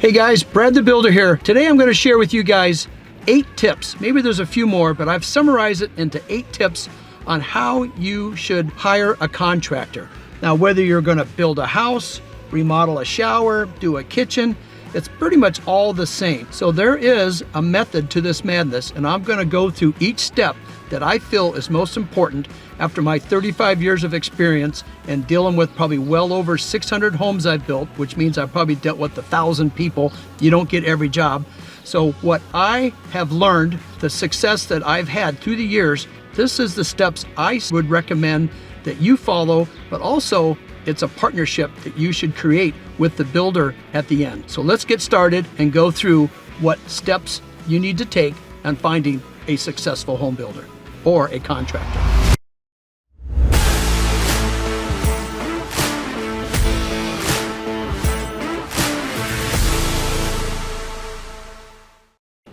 Hey guys, Brad the Builder here. Today I'm going to share with you guys 8 tips. Maybe there's a few more, but I've summarized it into 8 tips on how you should hire a contractor. Now, whether you're going to build a house, remodel a shower, do a kitchen, it's pretty much all the same. So there is a method to this madness, and I'm going to go through each step that I feel is most important after my 35 years of experience and dealing with probably well over 600 homes I've built, which means I've probably dealt with 1,000 people. You don't get every job. So what I have learned, the success that I've had through the years, this is the steps I would recommend that you follow, but also it's a partnership that you should create with the builder at the end. So let's get started and go through what steps you need to take on finding a successful home builder or a contractor.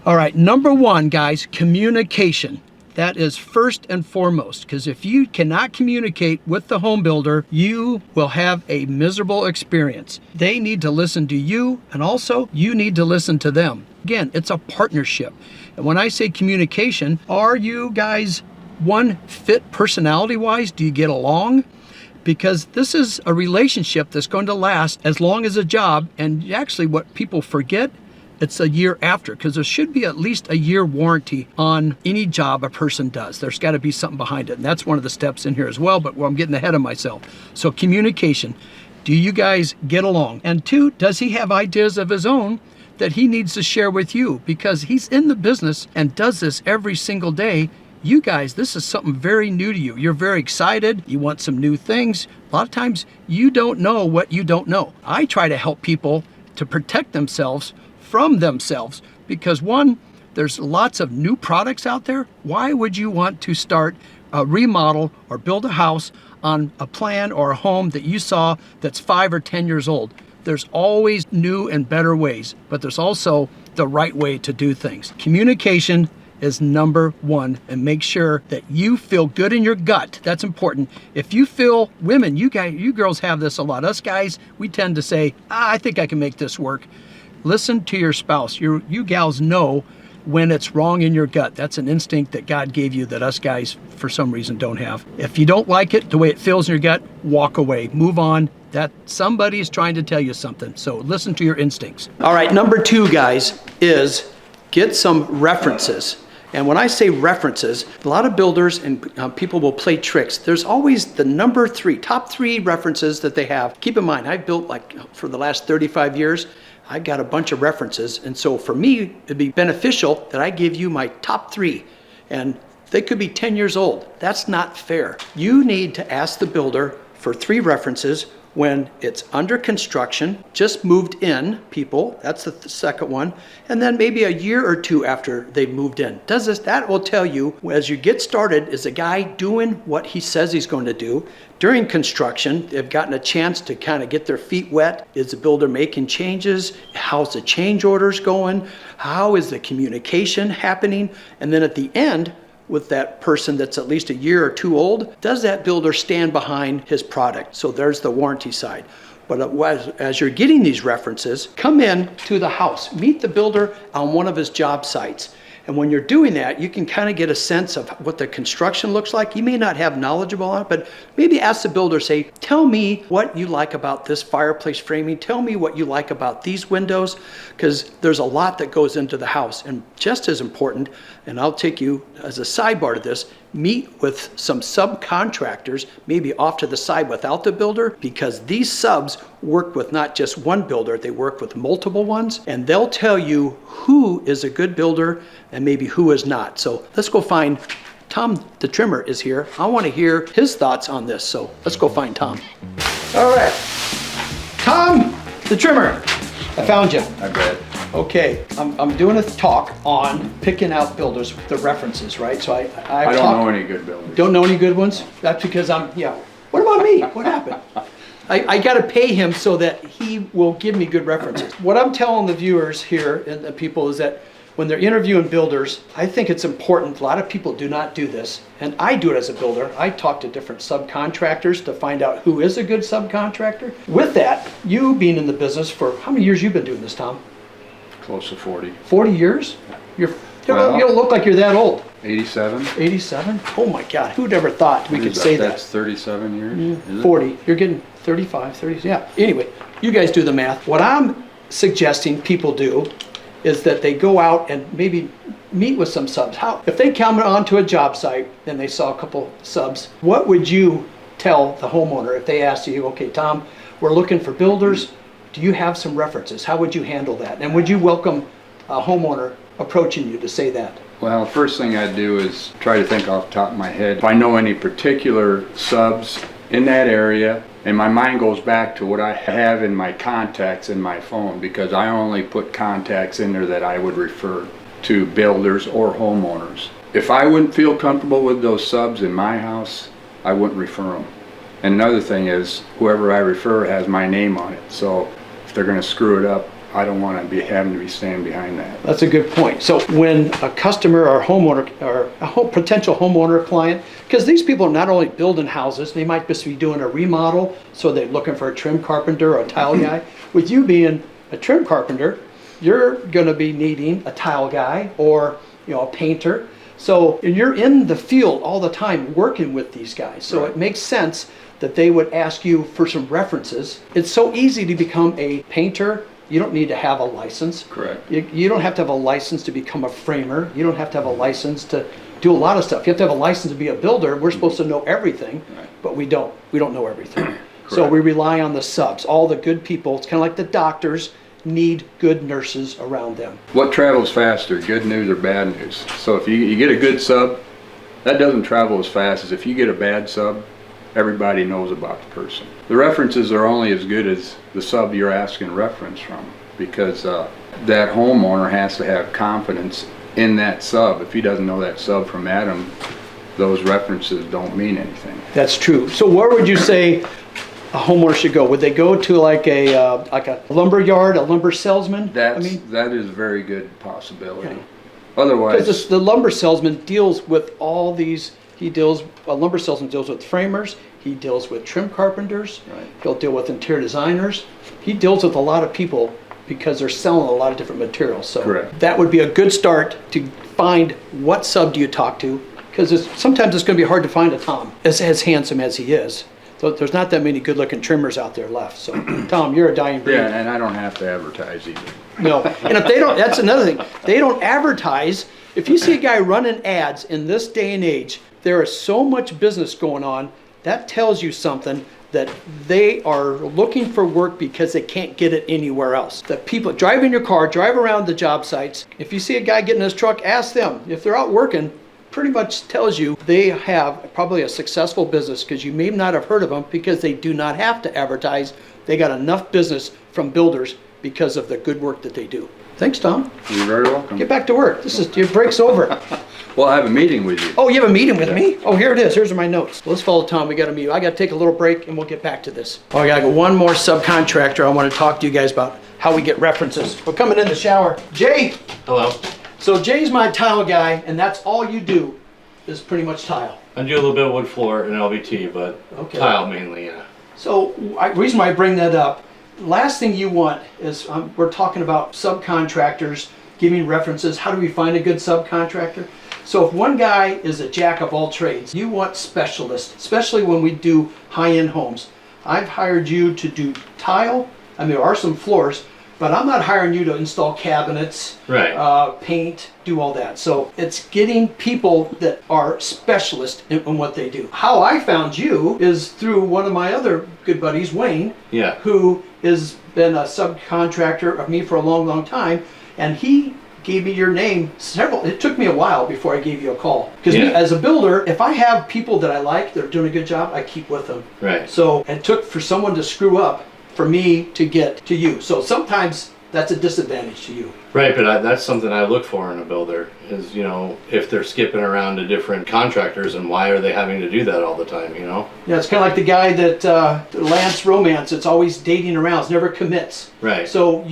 All right, number one, guys, communication. That is first and foremost, because if you cannot communicate with the home builder, you will have a miserable experience. They need to listen to you, and also you need to listen to them. Again, it's a partnership. And when I say communication, are you guys one fit personality-wise? Do you get along? Because this is a relationship that's going to last as long as a job, and actually what people forget, it's a year after, because there should be at least a year warranty on any job a person does. There's got to be something behind it, and that's one of the steps in here as well, but I'm getting ahead of myself. So communication, do you guys get along? And 2, does he have ideas of his own that he needs to share with you? Because he's in the business and does this every single day. You guys, this is something very new to you. You're very excited. You want some new things. A lot of times you don't know what you don't know. I try to help people to protect themselves from themselves, because one, there's lots of new products out there. Why would you want to start a remodel or build a house on a plan or a home that you saw that's 5 or 10 years old? There's always new and better ways, but there's also the right way to do things. Communication is number one, and make sure that you feel good in your gut. That's important. If you feel, women, you girls have this a lot. Us guys, we tend to say, I think I can make this work. Listen to your spouse. You gals know when it's wrong in your gut. That's an instinct that God gave you that us guys, for some reason, don't have. If you don't like it, the way it feels in your gut, walk away, move on. That somebody's trying to tell you something. So listen to your instincts. All right, number 2, guys, is get some references. And when I say references, a lot of builders and people will play tricks. There's always the number 3, top 3 references that they have. Keep in mind, I've built for the last 35 years, I got a bunch of references. And so for me, it'd be beneficial that I give you my top 3. And they could be 10 years old. That's not fair. You need to ask the builder for 3 references when it's under construction, just moved in people, that's the second one, and then maybe a year or 2 after they've moved in. That will tell you, as you get started, is the guy doing what he says he's going to do? During construction, they've gotten a chance to kind of get their feet wet. Is the builder making changes? How's the change orders going? How is the communication happening? And then at the end, with that person that's at least a year or 2 old, does that builder stand behind his product? So there's the warranty side. But as you're getting these references, come in to the house, meet the builder on one of his job sites. And when you're doing that, you can kind of get a sense of what the construction looks like. You may not have knowledgeable on it, but maybe ask the builder, say, tell me what you like about this fireplace framing. Tell me what you like about these windows, because there's a lot that goes into the house. And just as important, and I'll take you as a sidebar to this, meet with some subcontractors, maybe off to the side without the builder, because these subs work with not just one builder, they work with multiple ones, and they'll tell you who is a good builder and maybe who is not. So let's go find Tom the trimmer is here. I want to hear his thoughts on this, so let's go find Tom. All right, Tom the trimmer, I found you. I bet. Okay, I'm doing a talk on picking out builders with the references, right? So I don't know any good builders. Don't know any good ones? That's because What about me? What happened? I got to pay him so that he will give me good references. What I'm telling the viewers here and the people is that when they're interviewing builders, I think it's important. A lot of people do not do this, and I do it as a builder. I talk to different subcontractors to find out who is a good subcontractor. With that, you being in the business for how many years you've been doing this, Tom? Close to 40. 40 years? You Well- don't look like you're that old. 87. 87? Oh my God, who'd ever thought we could say that? That's 37 years. Is it? 40, you're getting 35, 30, yeah. Anyway, you guys do the math. What I'm suggesting people do is that they go out and maybe meet with some subs. If they come onto a job site and they saw a couple subs, what would you tell the homeowner if they asked you, okay, Tom, we're looking for builders. Do you have some references? How would you handle that? And would you welcome a homeowner approaching you to say that? Well, the first thing I'd do is try to think off the top of my head. If I know any particular subs in that area, and my mind goes back to what I have in my contacts in my phone, because I only put contacts in there that I would refer to builders or homeowners. If I wouldn't feel comfortable with those subs in my house, I wouldn't refer them. And another thing is, whoever I refer has my name on it. So if they're gonna screw it up, I don't want to be having to be standing behind that. That's a good point. So when a customer or homeowner or a potential homeowner client, because these people are not only building houses, they might just be doing a remodel, so they're looking for a trim carpenter or a tile guy. With you being a trim carpenter, you're going to be needing a tile guy or a painter. So you're in the field all the time working with these guys. So Right. It makes sense that they would ask you for some references. It's so easy to become a painter. You don't need to have a license. Correct. You don't have to have a license to become a framer. You don't have to have a license to do a lot of stuff. You have to have a license to be a builder. We're supposed to know everything, Right. but we don't. We don't know everything. So Correct. we rely on the subs, all the good people. It's kind of like the doctors need good nurses around them. What travels faster, good news or bad news? So if you get a good sub, that doesn't travel as fast as if you get a bad sub, everybody knows about the person. The references are only as good as the sub you're asking reference from, because that homeowner has to have confidence in that sub. If he doesn't know that sub from Adam, those references don't mean anything. That's true. So where would you say a homeowner should go? Would they go to like a lumber yard, a lumber salesman? That is a very good possibility. Okay. Otherwise, Because the lumber salesman deals with all these. A lumber salesman deals with framers. He deals with trim carpenters. Right. He'll deal with interior designers. He deals with a lot of people because they're selling a lot of different materials. So Correct. that would be a good start to find what sub do you talk to, because sometimes it's going to be hard to find a Tom as handsome as he is. So there's not that many good-looking trimmers out there left. So Tom, you're a dying breed. yeah, and I don't have to advertise either. No, and if they don't, that's another thing. They don't advertise. If you see a guy running ads in this day and age, there is so much business going on. That tells you something, that they are looking for work because they can't get it anywhere else. The people drive in your car, drive around the job sites. If you see a guy getting in his truck, ask them. If they're out working, pretty much tells you they have probably a successful business, because you may not have heard of them because they do not have to advertise. They got enough business from builders because of the good work that they do. Thanks, Tom. You're very welcome. Get back to work. Your break's over. Well, I have a meeting with you. Oh, you have a meeting with me? Oh, here it is. Here's my notes. Let's follow Tom. We got a meeting. I got to take a little break and we'll get back to this. Oh, I got to go. One more subcontractor I want to talk to you guys about how we get references. We're coming in the shower. Jay. Hello. So Jay's my tile guy, and that's all you do is pretty much tile. I do a little bit of wood floor and LVT, but Okay. tile mainly, yeah. So reason why I bring that up, last thing you want is, we're talking about subcontractors giving references. How do we find a good subcontractor? So if one guy is a jack of all trades, you want specialists, especially when we do high-end homes. I've hired you to do tile. I mean, there are some floors, but I'm not hiring you to install cabinets, Right. paint, do all that. So it's getting people that are specialists in what they do. How I found you is through one of my other good buddies, Wayne, Yeah. who has been a subcontractor of me for a long, long time, and he gave me your name it took me a while before I gave you a call. Because Yeah. as a builder, if I have people that I like, that are doing a good job, I keep with them. Right. So it took for someone to screw up for me to get to you. So sometimes that's a disadvantage to you. Right, but that's something I look for in a builder is, if they're skipping around to different contractors, and why are they having to do that all the time, Yeah, it's kind of like the guy that Lance Romance, it's always dating around, never commits. Right. So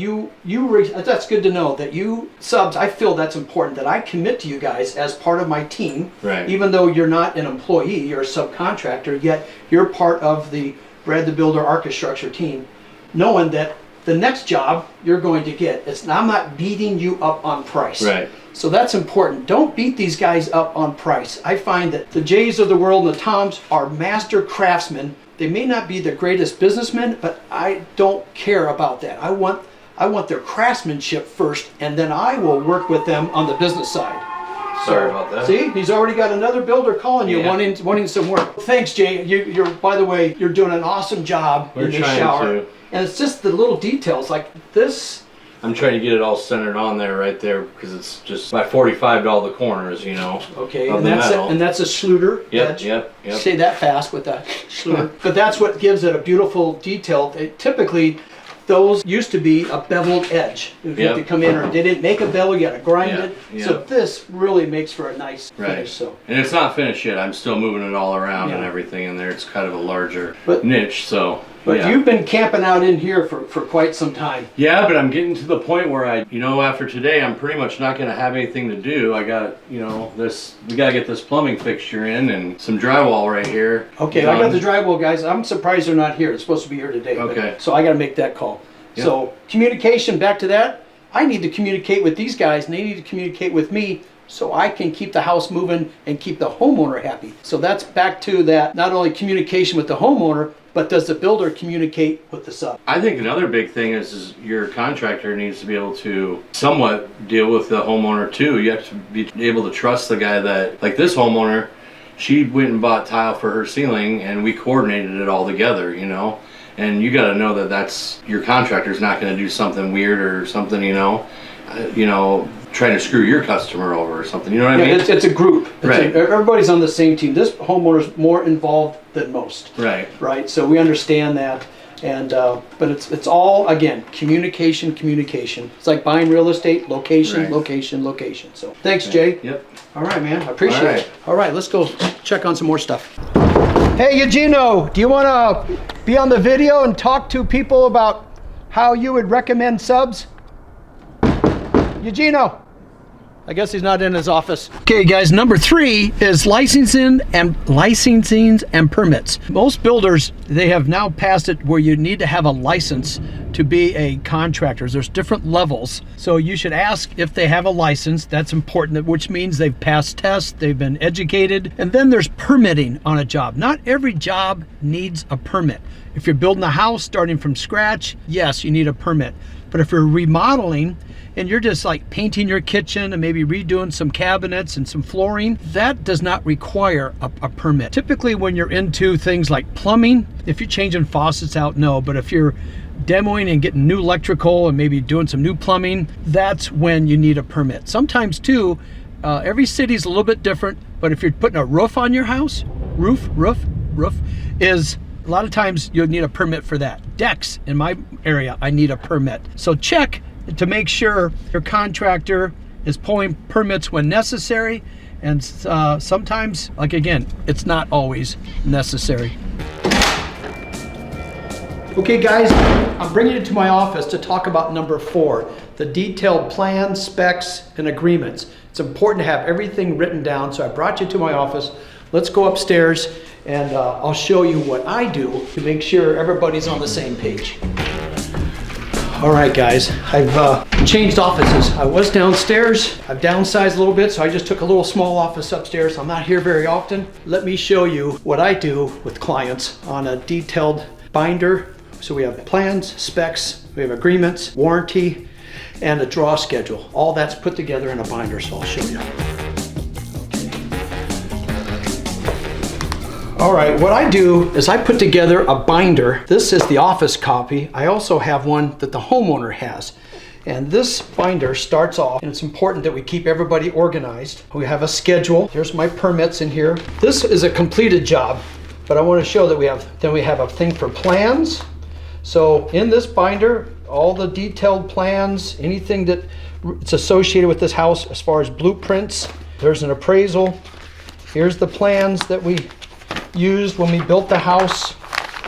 that's good to know that you subs, I feel that's important, that I commit to you guys as part of my team. Right. Even though you're not an employee, you're a subcontractor, yet you're part of the Brad the Builder Architecture team, knowing that the next job you're going to get. I'm not beating you up on price. Right. So that's important. Don't beat these guys up on price. I find that the Jays of the world and the Toms are master craftsmen. They may not be the greatest businessmen, but I don't care about that. I want their craftsmanship first, and then I will work with them on the business side. Sorry about that. See, he's already got another builder calling you, wanting some work. Thanks, Jay. You're by the way, you're doing an awesome job in the shower. And it's just the little details like this. I'm trying to get it all centered on there, right there, because it's just by 45 to all the corners, you know. Okay, and that's a Schluter edge. Yep. Say that fast with that Schluter. But that's what gives it a beautiful detail. Typically, those used to be a beveled edge. You had to come in, or they didn't make a bevel, you got to grind it. So this really makes for a nice finish. So. And it's not finished yet. I'm still moving it all around and everything in there. It's kind of a larger niche, so. But you've been camping out in here for quite some time. Yeah, but I'm getting to the point where after today, I'm pretty much not going to have anything to do. I got, we got to get this plumbing fixture in and some drywall right here. Okay, I got the drywall, guys. I'm surprised they're not here. It's supposed to be here today. Okay. So I got to make that call. Yep. So communication, back to that. I need to communicate with these guys, and they need to communicate with me, so I can keep the house moving and keep the homeowner happy. So that's back to that, not only communication with the homeowner, but does the builder communicate with the sub? I think another big thing is your contractor needs to be able to somewhat deal with the homeowner too. You have to be able to trust the guy that, like this homeowner, she went and bought tile for her ceiling and we coordinated it all together, And you got to know that that's your contractor's not going to do something weird or something, trying to screw your customer over or something. You know what I mean? It's a group. Right. Everybody's on the same team. This homeowner's more involved than most. Right. Right. So we understand that, and but it's all again communication. It's like buying real estate. Location. So thanks, Jay. Yep. All right, man. I appreciate it. All right, let's go check on some more stuff. Hey, Eugenio, do you want to be on the video and talk to people about how you would recommend subs? Eugenio. I guess he's not in his office. Okay, guys, number 3 is licensing and permits. Most builders, they have now passed it where you need to have a license to be a contractor. There's different levels. So you should ask if they have a license. That's important, which means they've passed tests, they've been educated. And then there's permitting on a job. Not every job needs a permit. If you're building a house starting from scratch, yes, you need a permit. But if you're remodeling, and you're just like painting your kitchen and maybe redoing some cabinets and some flooring, that does not require a permit. Typically when you're into things like plumbing, if you're changing faucets out, no, but if you're demoing and getting new electrical and maybe doing some new plumbing, that's when you need a permit. Sometimes too, every city's a little bit different, but if you're putting a roof on your house, roof is a lot of times you'll need a permit for that. Decks in my area, I need a permit. So check to make sure your contractor is pulling permits when necessary, and sometimes, like again, it's not always necessary. Okay guys, I'm bringing you to my office to talk about number 4, the detailed plans, specs, and agreements. It's important to have everything written down, so I brought you to my office. Let's go upstairs and I'll show you what I do to make sure everybody's on the same page. All right, guys, I've changed offices. I was downstairs. I've downsized a little bit, so I just took a little small office upstairs. I'm not here very often. Let me show you what I do with clients on a detailed binder. So we have plans, specs, we have agreements, warranty, and a draw schedule. All that's put together in a binder, so I'll show you. All right, what I do is I put together a binder. This is the office copy. I also have one that the homeowner has. And this binder starts off, and it's important that we keep everybody organized. We have a schedule. Here's my permits in here. This is a completed job, but I want to show that we have a thing for plans. So in this binder, all the detailed plans, anything that it's associated with this house as far as blueprints. There's an appraisal. Here's the plans that we used when we built the house.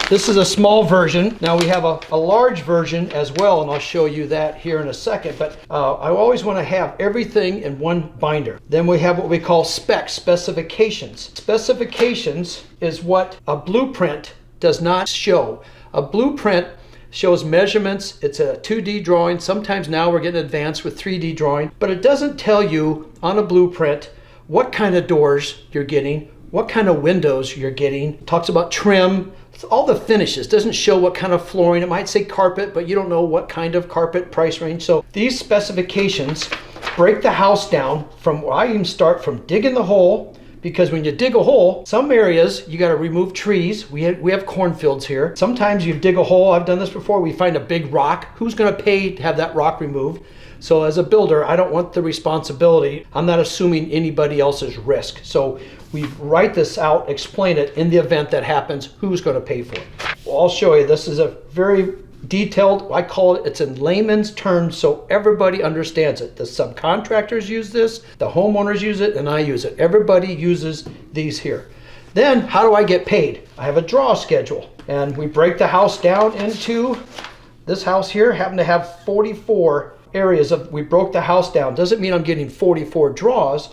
This is a small version. Now we have a large version as well, and I'll show you that here in a second, but I always want to have everything in one binder. Then we have what we call specs, specifications. Specifications is what a blueprint does not show. A blueprint shows measurements. It's a 2D drawing. Sometimes now we're getting advanced with 3D drawing, but it doesn't tell you on a blueprint what kind of doors you're getting, what kind of windows you're getting. It talks about trim, it's all the finishes. It doesn't show what kind of flooring. It might say carpet, but you don't know what kind of carpet, price range. So these specifications break the house down from, I even start from digging the hole, because when you dig a hole, some areas you got to remove trees. We have cornfields here. Sometimes you dig a hole, I've done this before, we find a big rock. Who's going to pay to have that rock removed? So as a builder, I don't want the responsibility. I'm not assuming anybody else's risk. So we write this out, explain it in the event that happens, who's going to pay for it. Well, I'll show you. This is a very detailed, I call it, it's in layman's terms so everybody understands it. The subcontractors use this, the homeowners use it, and I use it. Everybody uses these here. Then how do I get paid? I have a draw schedule, and we break the house down into, this house here happened to have 44 areas of, we broke the house down. Doesn't mean I'm getting 44 draws.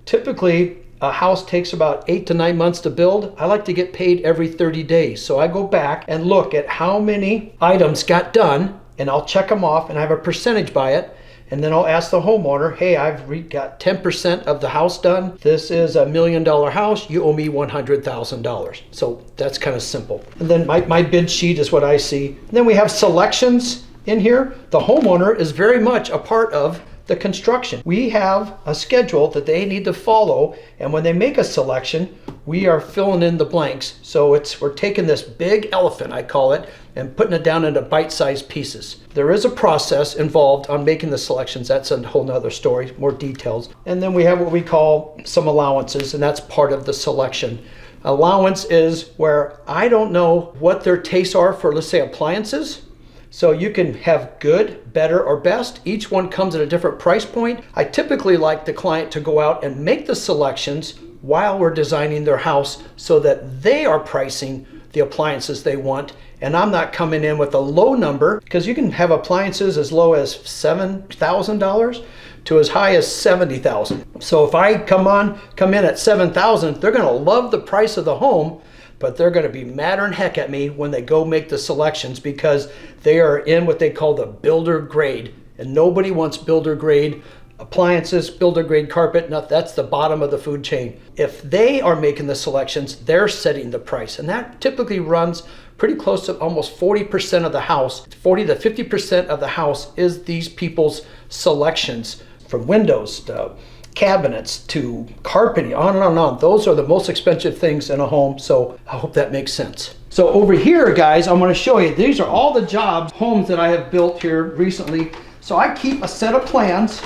Typically a house takes about 8 to 9 months to build. I like to get paid every 30 days. So I go back and look at how many items got done, and I'll check them off, and I have a percentage by it. And then I'll ask the homeowner, hey, I've got 10% of the house done. This is $1 million house. You owe me $100,000. So that's kind of simple. And then my bid sheet is what I see. And then we have selections in here. The homeowner is very much a part of the construction. We have a schedule that they need to follow, and when they make a selection, we are filling in the blanks. So we're taking this big elephant, I call it, and putting it down into bite-sized pieces. There is a process involved on making the selections. That's a whole nother story, more details. And then we have what we call some allowances, and that's part of the selection. Allowance is where I don't know what their tastes are for, let's say, appliances. So you can have good, better, or best. Each one comes at a different price point. I typically like the client to go out and make the selections while we're designing their house so that they are pricing the appliances they want, and I'm not coming in with a low number, because you can have appliances as low as $7,000 to as high as $70,000. So if I come in at $7,000, they're going to love the price of the home, but they're going to be madder than heck at me when they go make the selections, because they are in what they call the builder grade, and nobody wants builder grade appliances, builder grade carpet. No, that's the bottom of the food chain. If they are making the selections, they're setting the price, and that typically runs pretty close to almost 40% of the house. 40 to 50% of the house is these people's selections, from windows to cabinets to carpeting, on and on and on. Those are the most expensive things in a home, so I hope that makes sense. So over here, guys, I'm going to show you, these are all the homes that I have built here recently. So I keep a set of plans.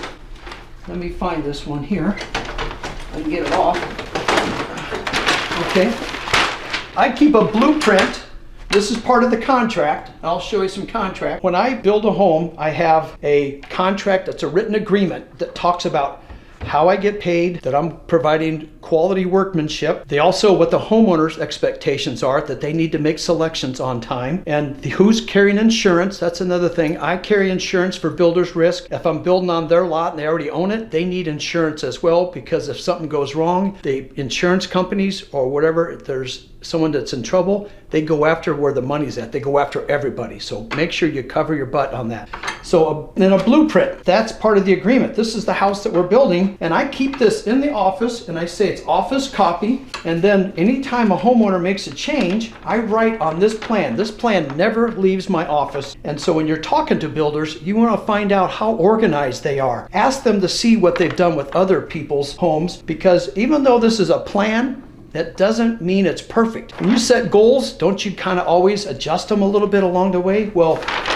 Let me find this one here. I can get it off. Okay. I keep a blueprint. This is part of the contract. I'll show you some contract. When I build a home, I have a contract that's a written agreement that talks about how I get paid, that I'm providing quality workmanship. They also, what the homeowner's expectations are, that they need to make selections on time, and who's carrying insurance. That's another thing. I carry insurance for builder's risk. If I'm building on their lot and they already own it, they need insurance as well, because if something goes wrong, the insurance companies or whatever, if there's someone that's in trouble, they go after where the money's at. They go after everybody. So make sure you cover your butt on that. So then a blueprint, that's part of the agreement. This is the house that we're building, and I keep this in the office, and I say it's office copy. And then anytime a homeowner makes a change, I write on this plan. This plan never leaves my office. And so when you're talking to builders, you want to find out how organized they are. Ask them to see what they've done with other people's homes, because even though this is a plan, that doesn't mean it's perfect. When you set goals, don't you kind of always adjust them a little bit along the way? Well,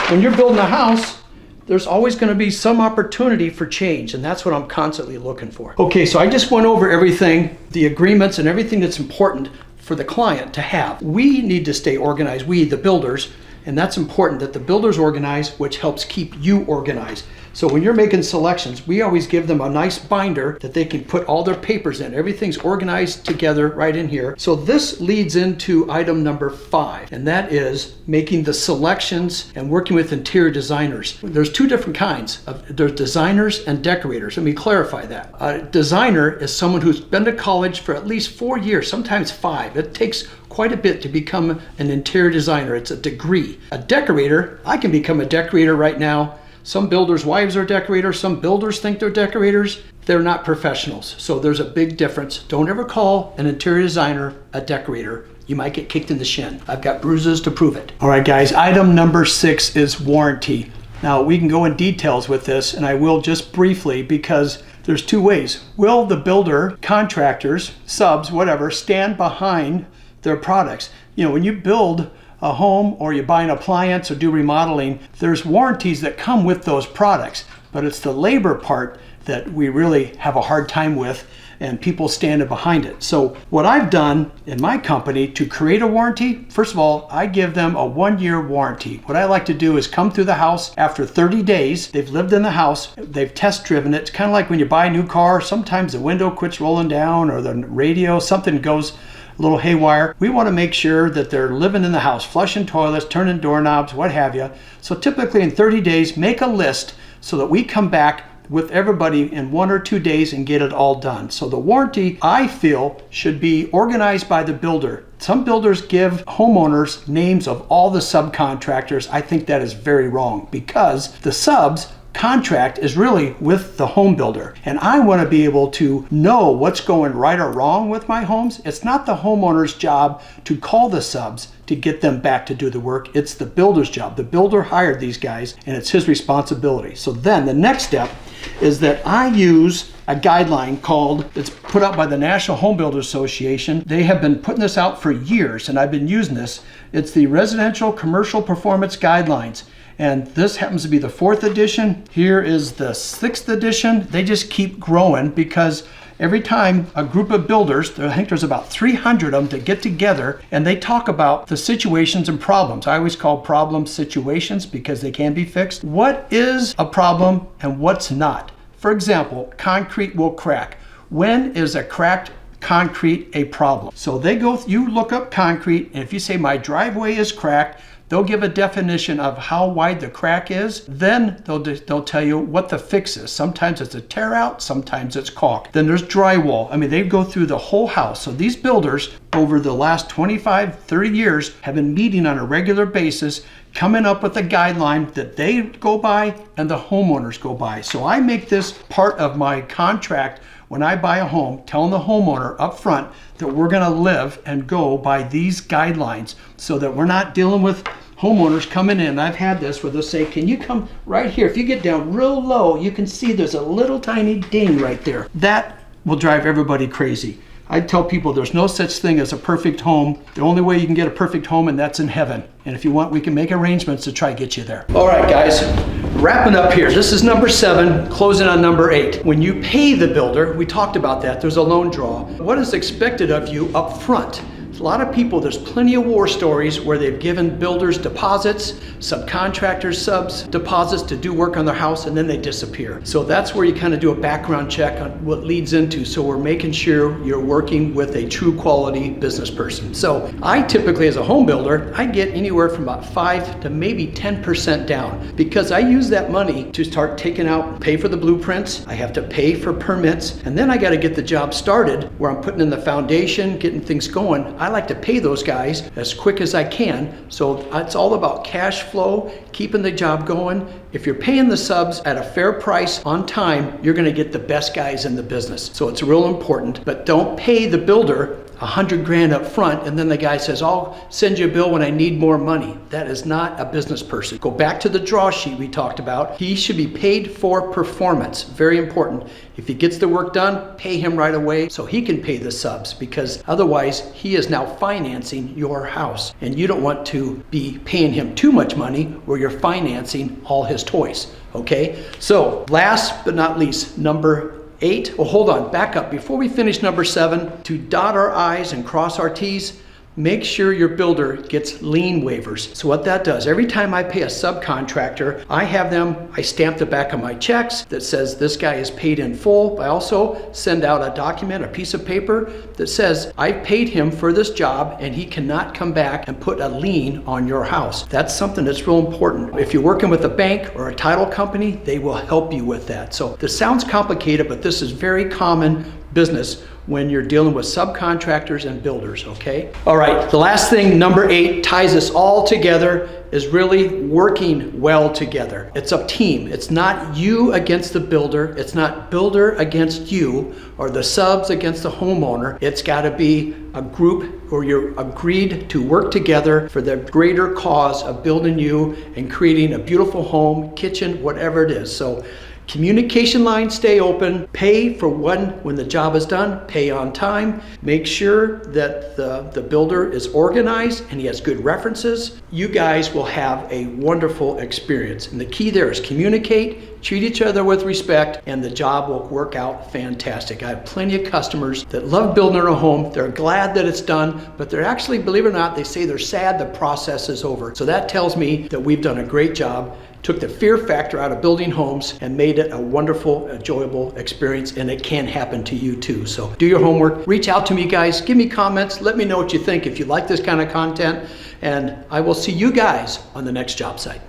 when you're building a house, there's always going to be some opportunity for change, and that's what I'm constantly looking for. Okay, so I just went over everything, the agreements and everything that's important for the client to have. We need to stay organized, we, the builders, and that's important that the builders organize, which helps keep you organized. So when you're making selections, we always give them a nice binder that they can put all their papers in. Everything's organized together right in here. So this leads into item number 5, and that is making the selections and working with interior designers. There's two different kinds. There's designers and decorators. Let me clarify that. A designer is someone who's been to college for at least 4 years, sometimes 5. It takes quite a bit to become an interior designer. It's a degree. A decorator, I can become a decorator right now. Some builders' wives are decorators. Some builders think they're decorators. They're not professionals. So there's a big difference. Don't ever call an interior designer a decorator. You might get kicked in the shin. I've got bruises to prove it. All right, guys, item number 6 is warranty. Now, we can go in details with this, and I will just briefly, because there's 2 ways. Will the builder, contractors, subs, whatever, stand behind their products? You know, when you build a home or you buy an appliance or do remodeling, there's warranties that come with those products, but it's the labor part that we really have a hard time with, and people standing behind it. So what I've done in my company to create a warranty, first of all, I give them a 1-year warranty. What I like to do is come through the house after 30 days. They've lived in the house, they've test driven it. It's kind of like when you buy a new car, sometimes the window quits rolling down or the radio, something goes a little haywire. We want to make sure that they're living in the house, flushing toilets, turning doorknobs, what have you. So typically in 30 days, make a list so that we come back with everybody in 1 or 2 days and get it all done. So the warranty, I feel, should be organized by the builder. Some builders give homeowners names of all the subcontractors. I think that is very wrong, because the subs contract is really with the home builder, and I want to be able to know what's going right or wrong with my homes. It's not the homeowner's job to call the subs to get them back to do the work. It's the builder's job. The builder hired these guys, and it's his responsibility. So then the next step is that I use a guideline called, it's put out by the National Home Builders Association. They have been putting this out for years, and I've been using this. It's the Residential Commercial Performance Guidelines. And this happens to be the 4th edition. Here is the 6th edition. They just keep growing, because every time a group of builders, I think there's about 300 of them, to get together and they talk about the situations and problems. I always call problems situations because they can be fixed. What is a problem and what's not? For example, concrete will crack. When is a cracked concrete a problem? So they go, you look up concrete, and if you say my driveway is cracked, they'll give a definition of how wide the crack is. Then they'll tell you what the fix is. Sometimes it's a tear out, sometimes it's caulk. Then there's drywall. I mean, they go through the whole house. So these builders over the last 25, 30 years have been meeting on a regular basis, coming up with a guideline that they go by and the homeowners go by. So I make this part of my contract when I buy a home, telling the homeowner up front that we're gonna live and go by these guidelines, so that we're not dealing with homeowners coming in. I've had this where they'll say, can you come right here? If you get down real low, you can see there's a little tiny ding right there. That will drive everybody crazy. I tell people there's no such thing as a perfect home. The only way you can get a perfect home, and that's in heaven. And if you want, we can make arrangements to try to get you there. All right, guys, wrapping up here. This is number 7, closing on number 8. When you pay the builder, we talked about that, there's a loan draw. What is expected of you up front? A lot of people, there's plenty of war stories where they've given builders deposits, subcontractors, subs deposits to do work on their house, and then they disappear. So that's where you kind of do a background check on what leads into. So we're making sure you're working with a true quality business person. So I typically, as a home builder, I get anywhere from about 5 to maybe 10% down, because I use that money to start taking out, pay for the blueprints, I have to pay for permits, and then I got to get the job started where I'm putting in the foundation, getting things going. I like to pay those guys as quick as I can. So it's all about cash flow, keeping the job going. If you're paying the subs at a fair price on time, you're gonna get the best guys in the business. So it's real important, but don't pay the builder $100,000 up front and then the guy says, I'll send you a bill when I need more money. That is not a business person. Go back to the draw sheet we talked about. He should be paid for performance. Very important. If he gets the work done, pay him right away so he can pay the subs, because otherwise he is now financing your house and you don't want to be paying him too much money where you're financing all his toys. Okay, so last but not least, number 8. Well, hold on, back up. Before we finish number 7, to dot our I's and cross our T's, Make sure your builder gets lien waivers. So what that does, every time I pay a subcontractor, I stamp the back of my checks that says this guy is paid in full. I also send out a document, a piece of paper that says I paid him for this job and he cannot come back and put a lien on your house. That's something that's real important. If you're working with a bank or a title company, they will help you with that. So this sounds complicated, but this is very common business when you're dealing with subcontractors and builders, okay? All right, the last thing, number 8, ties us all together is really working well together. It's a team. It's not you against the builder. It's not builder against you or the subs against the homeowner. It's gotta be a group where you're agreed to work together for the greater cause of building you and creating a beautiful home, kitchen, whatever it is. So communication lines stay open, pay for when the job is done, pay on time, make sure that the builder is organized and he has good references. You guys will have a wonderful experience. And the key there is communicate, treat each other with respect, and the job will work out fantastic. I have plenty of customers that love building a home. They're glad that it's done, but they're actually, believe it or not, they say they're sad the process is over. So that tells me that we've done a great job, took the fear factor out of building homes and made it a wonderful, enjoyable experience, and it can happen to you too. So do your homework, reach out to me guys, give me comments, let me know what you think if you like this kind of content, and I will see you guys on the next job site.